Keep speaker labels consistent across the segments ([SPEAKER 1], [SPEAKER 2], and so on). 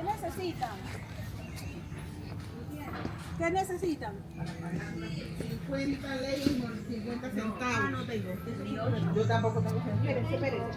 [SPEAKER 1] ¿Qué necesitan? ¿Qué necesitan?
[SPEAKER 2] 50 leyes por 50 centavos.
[SPEAKER 1] No tengo.
[SPEAKER 2] Yo tampoco tengo centavos. Espérense.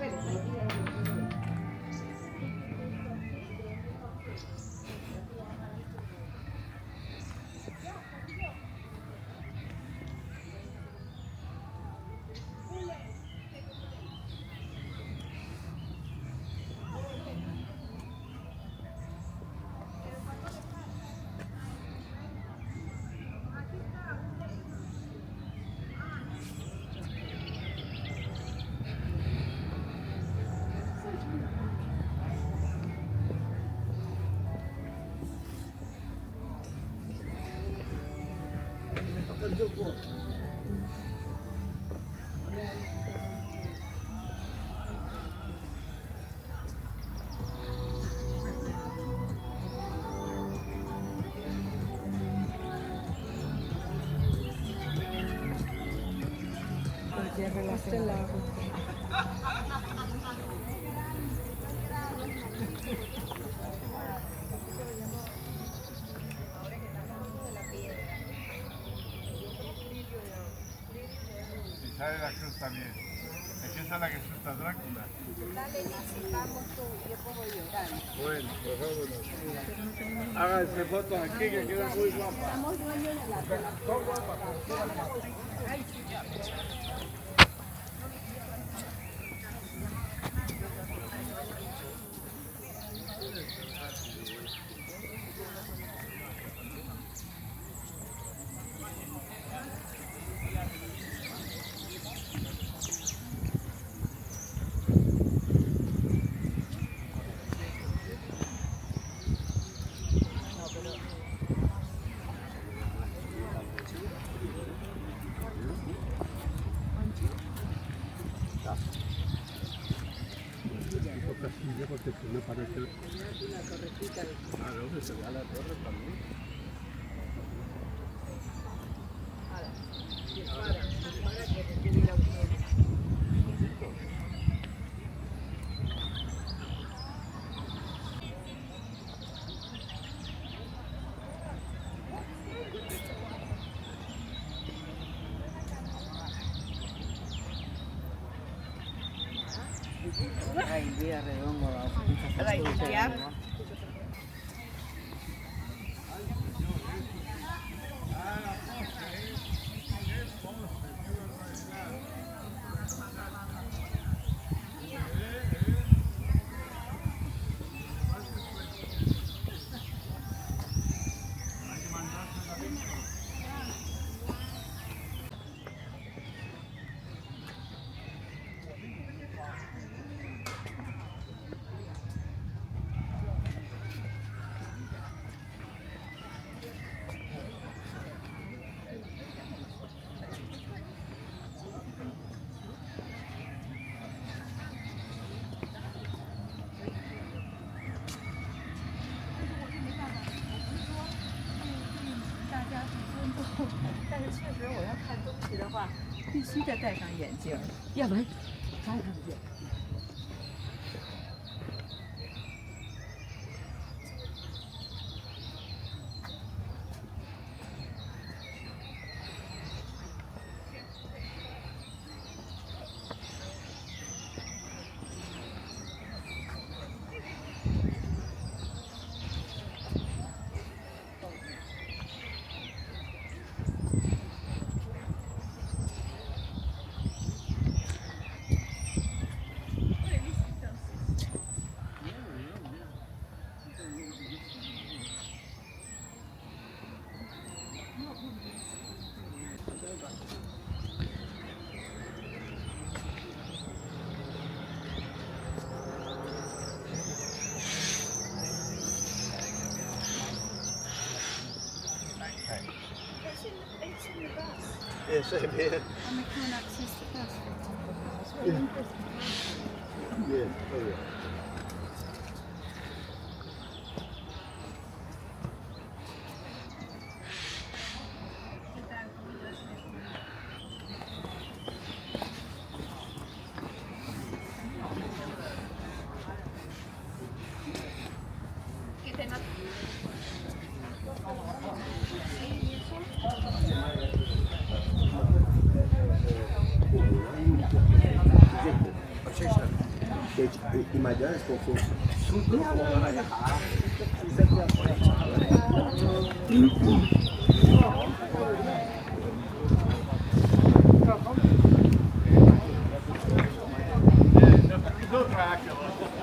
[SPEAKER 3] Y sale la cruz también. Aquí está la que asusta a Drácula.
[SPEAKER 1] Dale, Lizzy, vamos tú, yo puedo llorar.
[SPEAKER 3] Bueno, pues vámonos. Háganse fotos aquí que queda muy guapa.
[SPEAKER 1] Somos dueños de la
[SPEAKER 3] Porque si no parece... Ah, no, se da la torre también.
[SPEAKER 4] Ay, día redondo, la但是确实我要看东西的话，必须得戴上眼镜，要不然啥也看不见。
[SPEAKER 3] Yes, same here.
[SPEAKER 1] And we can't access the bus.
[SPEAKER 3] Yes, oh yeah.
[SPEAKER 1] Que
[SPEAKER 5] Deci, imaginează că a fost
[SPEAKER 3] No Dracula.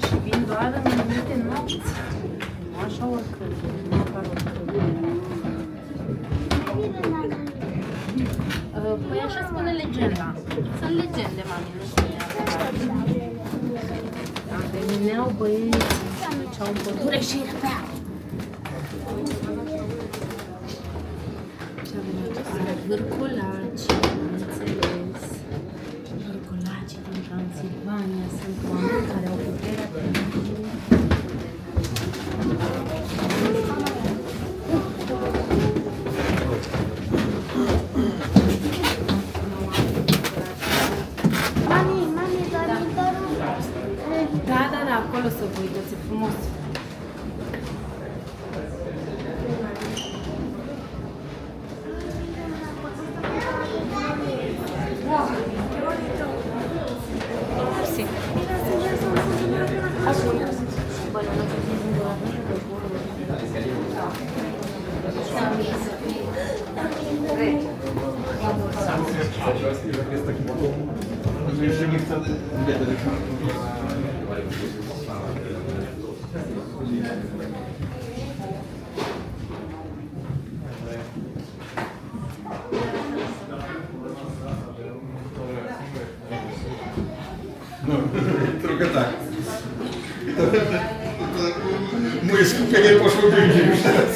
[SPEAKER 6] Și vin doar în anumite nopți. Nu așa oricând, nu apar oricând. Păi așa spune legenda. Sunt legende, mami, nu știu neapărat. Da, veneau băieți, duceau în pădure și ierpeau. Și au venit vârcolaci, înțeles. Vârcolacii din Transilvania sunt oameni care au puterea de
[SPEAKER 7] Mami, dormitorul.
[SPEAKER 6] Da, acolo să vă uitați, e frumos. Sì.
[SPEAKER 3] Jeszcze nie chcę.
[SPEAKER 5] No, trochę tak. Moje skupienie poszło gdzie indziej już teraz.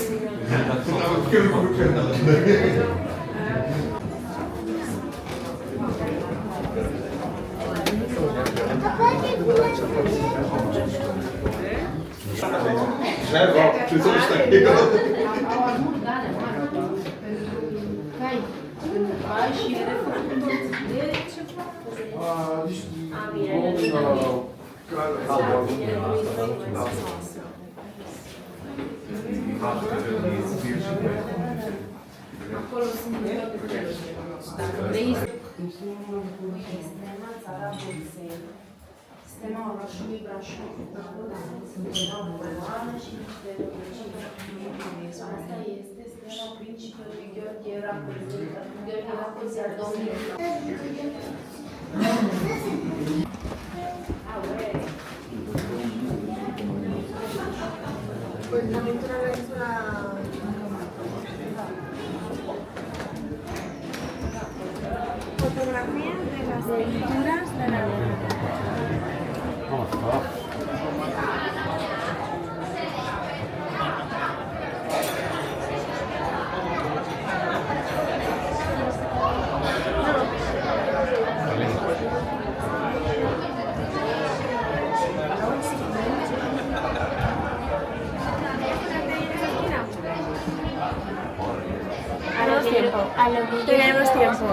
[SPEAKER 5] Nawet w kierunku wypierdala. Drzewo, czy coś takiego.
[SPEAKER 6] Acolo sunt toate felurile. Dacă vrei, Sistema Țara Bolsei, Sistema orașului Brașov. Sunt o bomboană și niște rădăcini. Asta este stema principelui Gheorghe Racozi. Gheorghe Racozi al domnului.
[SPEAKER 1] Fotografía de las pinturas de la
[SPEAKER 7] Tenemos tiempo.